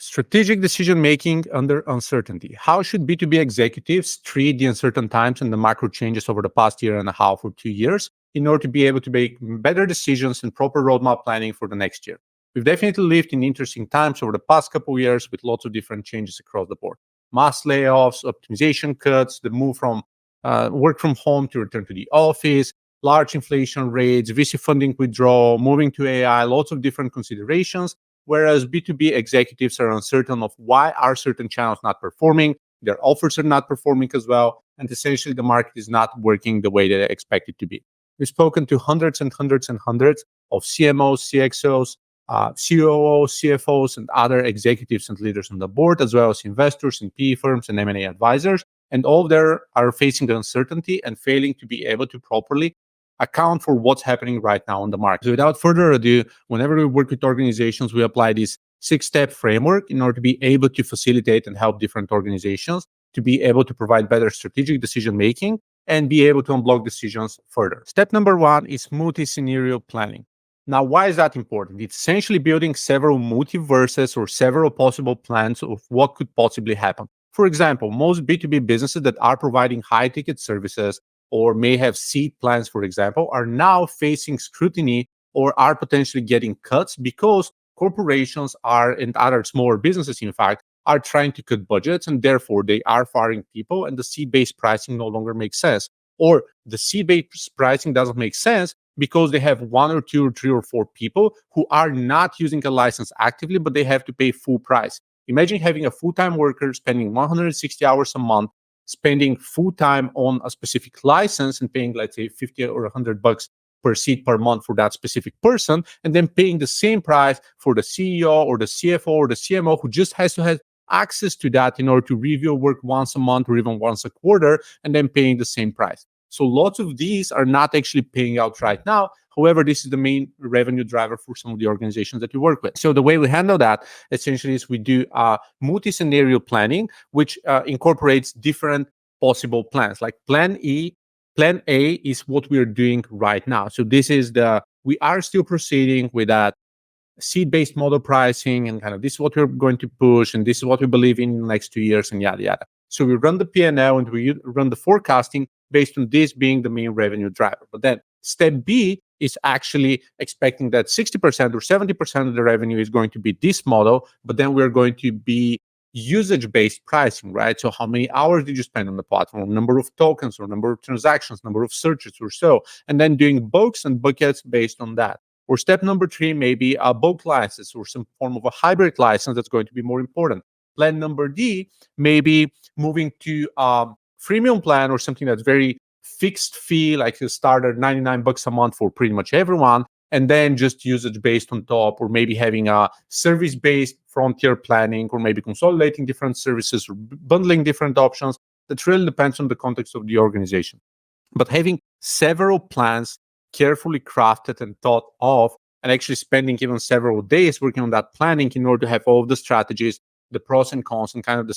Strategic decision making under uncertainty. How should B2B executives treat the uncertain times and the macro changes over the past year and a half or 2 years in order to be able to make better decisions and proper roadmap planning for the next year? We've definitely lived in interesting times over the past couple of years with lots of different changes across the board. Mass layoffs, optimization cuts, the move from work from home to return to the office, large inflation rates, VC funding withdrawal, moving to AI, lots of different considerations. Whereas B2B executives are uncertain of why are certain channels not performing, their offers are not performing as well, and essentially the market is not working the way that they expect it to be. We've spoken to hundreds and hundreds and hundreds of CMOs, CXOs, COOs, CFOs, and other executives and leaders on the board, as well as investors in PE firms and M&A advisors. And all of them are facing uncertainty and failing to be able to properly account for what's happening right now on the market. So without further ado, whenever we work with organizations, we apply this 6-step framework in order to be able to facilitate and help different organizations to be able to provide better strategic decision making and be able to unblock decisions further. Step number 1 is multi-scenario planning. Now, why is that important? It's essentially building several multiverses or several possible plans of what could possibly happen. For example, most B2B businesses that are providing high-ticket services or may have seed plans, for example, are now facing scrutiny or are potentially getting cuts because corporations are, and other smaller businesses, in fact, are trying to cut budgets, and therefore they are firing people, and the seed-based pricing no longer makes sense. Or the seed-based pricing doesn't make sense because they have 1 or 2 or 3 or 4 people who are not using a license actively, but they have to pay full price. Imagine having a full-time worker spending 160 hours a month, spending full time on a specific license and paying, let's say, 50 or $100 per seat per month for that specific person, and then paying the same price for the CEO or the CFO or the CMO who just has to have access to that in order to review work once a month or even once a quarter, and then paying the same price. So lots of these are not actually paying out right now. However, this is the main revenue driver for some of the organizations that we work with. So the way we handle that essentially is we do multi-scenario planning, which incorporates different possible plans. Like Plan A is what we're doing right now. So this is we are still proceeding with that seed-based model pricing, and kind of this is what we're going to push, and this is what we believe in the next 2 years, and yada yada. So we run the P&L and we run the forecasting based on this being the main revenue driver. But then step B is actually expecting that 60% or 70% of the revenue is going to be this model, but then we're going to be usage-based pricing, right? So how many hours did you spend on the platform, number of tokens or number of transactions, number of searches or so, and then doing bulks and buckets based on that. Or step number 3, maybe a bulk license or some form of a hybrid license that's going to be more important. Plan number D, maybe moving to freemium plan or something that's very fixed fee, like you start at $99 a month for pretty much everyone, and then just usage based on top, or maybe having a service based frontier planning, or maybe consolidating different services or bundling different options. That really depends on the context of the organization. But having several plans carefully crafted and thought of, and actually spending even several days working on that planning in order to have all of the strategies, the pros and cons, and kind of the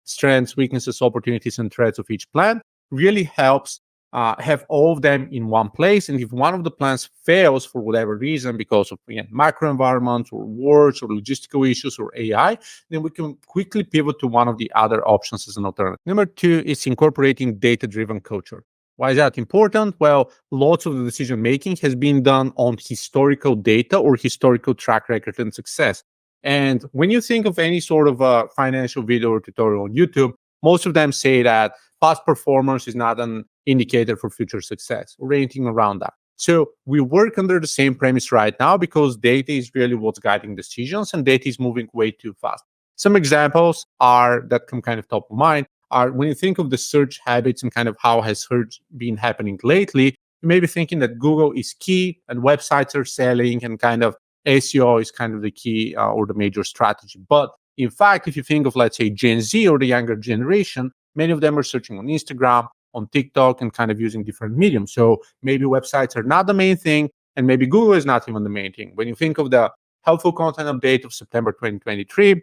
strengths, weaknesses, opportunities, and threats of each plan really helps have all of them in one place. And if one of the plans fails for whatever reason, because of, again, macro environment or wars or logistical issues or AI, then we can quickly pivot to one of the other options as an alternative. Number 2 is incorporating data-driven culture. Why is that important? Well, lots of the decision making has been done on historical data or historical track record and success. And when you think of any sort of a financial video or tutorial on YouTube, most of them say that past performance is not an indicator for future success or anything around that. So we work under the same premise right now because data is really what's guiding decisions, and data is moving way too fast. Some examples that come kind of top of mind are when you think of the search habits and kind of how has search been happening lately, you may be thinking that Google is key and websites are selling, and kind of SEO is kind of the key or the major strategy. But in fact, if you think of, let's say, Gen Z or the younger generation, many of them are searching on Instagram, on TikTok, and kind of using different mediums. So maybe websites are not the main thing, and maybe Google is not even the main thing. When you think of the helpful content update of September 2023,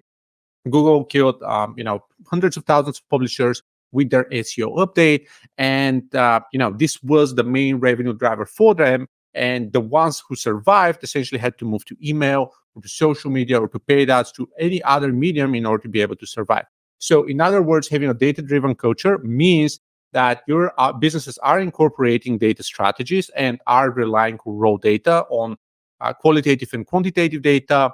Google killed hundreds of thousands of publishers with their SEO update, and this was the main revenue driver for them. And the ones who survived essentially had to move to email or to social media, or to paid ads, to any other medium in order to be able to survive. So, in other words, having a data driven culture means that your businesses are incorporating data strategies and are relying on raw data, on qualitative and quantitative data,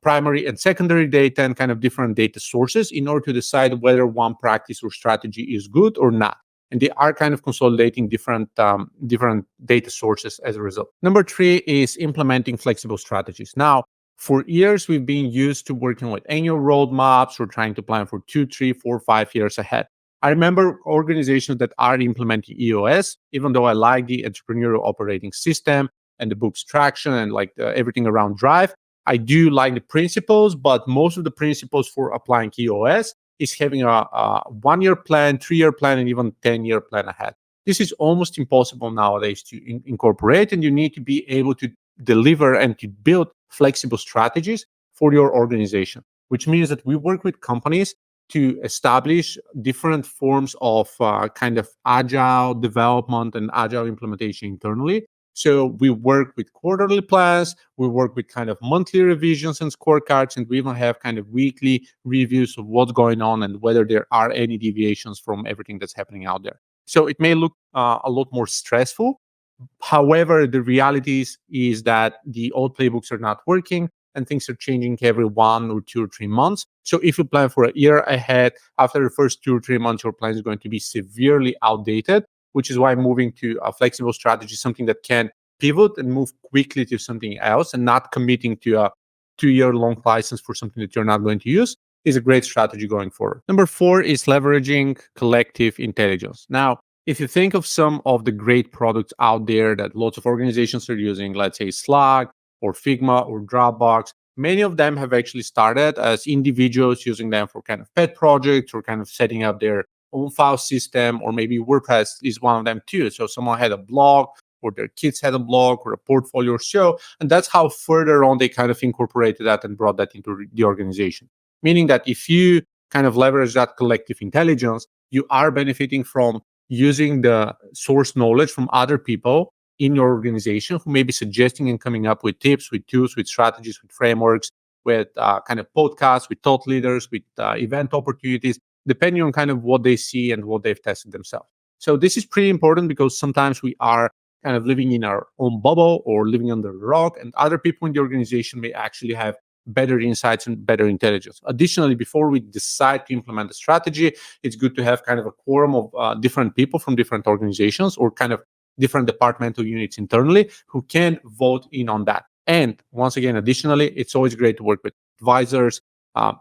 primary and secondary data, and kind of different data sources in order to decide whether one practice or strategy is good or not. And they are kind of consolidating different data sources as a result. Number three is implementing flexible strategies. Now, for years, we've been used to working with annual roadmaps or trying to plan for 2, 3, 4, 5 years ahead. I remember organizations that are implementing EOS, even though I like the entrepreneurial operating system and the book's traction and like everything around Drive. I do like the principles, but most of the principles for applying EOS is having a 1 year plan, 3 year plan, and even 10-year plan ahead. This is almost impossible nowadays to incorporate, and you need to be able to deliver and to build flexible strategies for your organization, which means that we work with companies to establish different forms of kind of agile development and agile implementation internally. So we work with quarterly plans, we work with kind of monthly revisions and scorecards, and we even have kind of weekly reviews of what's going on and whether there are any deviations from everything that's happening out there. So it may look a lot more stressful. However, the reality is that the old playbooks are not working and things are changing every 1 or 2 or 3 months. So if you plan for a year ahead, after the first 2 or 3 months, your plan is going to be severely outdated, which is why moving to a flexible strategy, something that can pivot and move quickly to something else and not committing to a 2 year long license for something that you're not going to use, is a great strategy going forward. Number four is leveraging collective intelligence. Now, if you think of some of the great products out there that lots of organizations are using, let's say Slack or Figma or Dropbox, many of them have actually started as individuals using them for kind of pet projects or kind of setting up their own file system, or maybe WordPress is one of them too. So someone had a blog, or their kids had a blog or a portfolio or so, and that's how further on they kind of incorporated that and brought that into the organization. Meaning that if you kind of leverage that collective intelligence, you are benefiting from using the source knowledge from other people in your organization who may be suggesting and coming up with tips, with tools, with strategies, with frameworks, with kind of podcasts, with thought leaders, with event opportunities, depending on kind of what they see and what they've tested themselves. So this is pretty important because sometimes we are kind of living in our own bubble or living under a rock, and other people in the organization may actually have better insights and better intelligence. Additionally, before we decide to implement a strategy, it's good to have kind of a quorum of different people from different organizations or kind of different departmental units internally who can vote in on that. And once again, additionally, it's always great to work with advisors,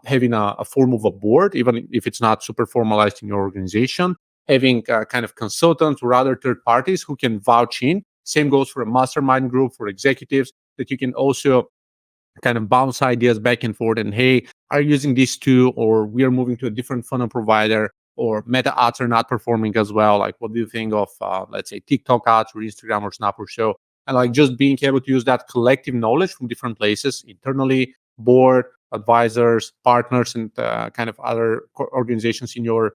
having a form of a board, even if it's not super formalized in your organization, having kind of consultants or other third parties who can vouch in. Same goes for a mastermind group for executives that you can also kind of bounce ideas back and forth and, hey, are you using these two, or we are moving to a different funnel provider, or meta ads are not performing as well. Like, what do you think of, let's say, TikTok ads or Instagram or Snap or Show? And like just being able to use that collective knowledge from different places internally, board, advisors, partners, and kind of other organizations in your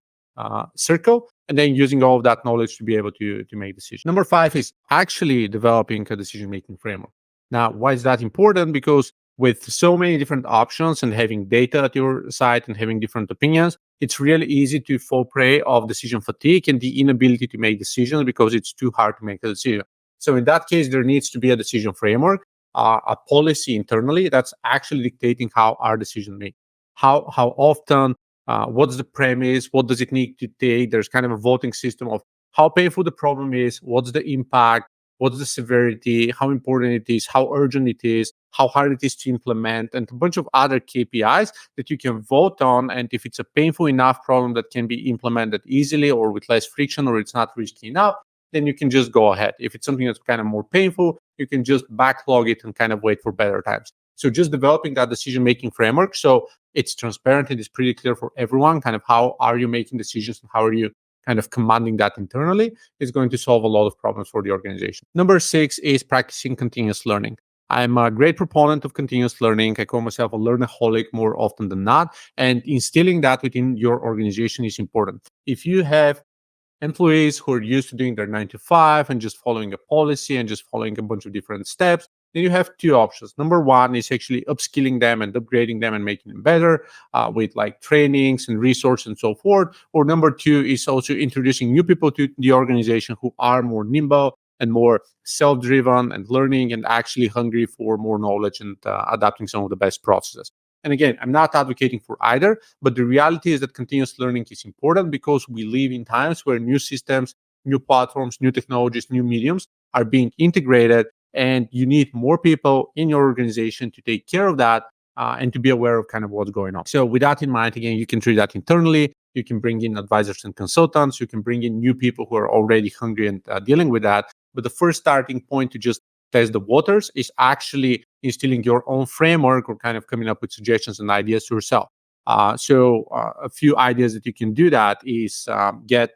circle, and then using all of that knowledge to be able to make decisions. Number five is actually developing a decision-making framework. Now, why is that important? Because with so many different options and having data at your side and having different opinions, it's really easy to fall prey of decision fatigue and the inability to make decisions because it's too hard to make a decision. So in that case, there needs to be a decision framework, a policy internally that's actually dictating how our decision made, how often, what's the premise, what does it need to take. There's kind of a voting system of how painful the problem is, what's the impact, what's the severity, how important it is, how urgent it is, how hard it is to implement, and a bunch of other KPIs that you can vote on. And if it's a painful enough problem that can be implemented easily or with less friction, or it's not risky enough, then you can just go ahead. If it's something that's kind of more painful, you can just backlog it and kind of wait for better times. So just developing that decision-making framework so it's transparent and it's pretty clear for everyone, kind of how are you making decisions and how are you kind of commanding that internally, is going to solve a lot of problems for the organization. Number six is practicing continuous learning. I'm a great proponent of continuous learning. I call myself a learnaholic more often than not. And instilling that within your organization is important. If you have employees who are used to doing their 9 to 5 and just following a policy and just following a bunch of different steps, then you have two options. Number one is actually upskilling them and upgrading them and making them better with like trainings and resources and so forth. Or number two is also introducing new people to the organization who are more nimble and more self-driven and learning and actually hungry for more knowledge and adapting some of the best processes. And again, I'm not advocating for either, but the reality is that continuous learning is important because we live in times where new systems, new platforms, new technologies, new mediums are being integrated, and you need more people in your organization to take care of that and to be aware of kind of what's going on. So with that in mind, again, you can treat that internally. You can bring in advisors and consultants. You can bring in new people who are already hungry and dealing with that. But the first starting point to just test the waters is actually instilling your own framework or kind of coming up with suggestions and ideas yourself. A few ideas that you can do that is get,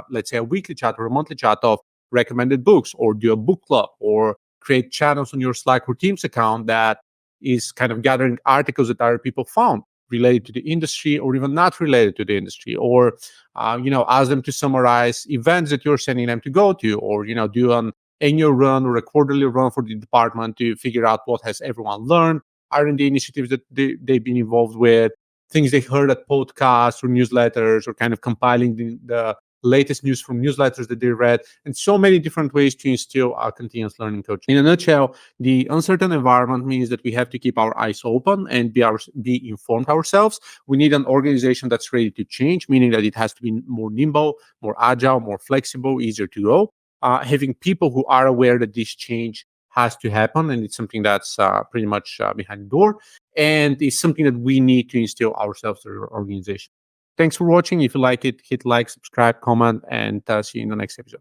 let's say, a weekly chat or a monthly chat of recommended books, or do a book club, or create channels on your Slack or Teams account that is kind of gathering articles that other people found related to the industry or even not related to the industry, or ask them to summarize events that you're sending them to go to, or do an annual run or a quarterly run for the department to figure out what has everyone learned, R&D initiatives that they've been involved with, things they heard at podcasts or newsletters, or kind of compiling the latest news from newsletters that they read, and so many different ways to instill our continuous learning culture. In a nutshell, the uncertain environment means that we have to keep our eyes open and be informed ourselves. We need an organization that's ready to change, meaning that it has to be more nimble, more agile, more flexible, easier to go. Having people who are aware that this change has to happen, and it's something that's pretty much behind the door, and it's something that we need to instill ourselves through our organization. Thanks for watching. If you like it, hit like, subscribe, comment, and see you in the next episode.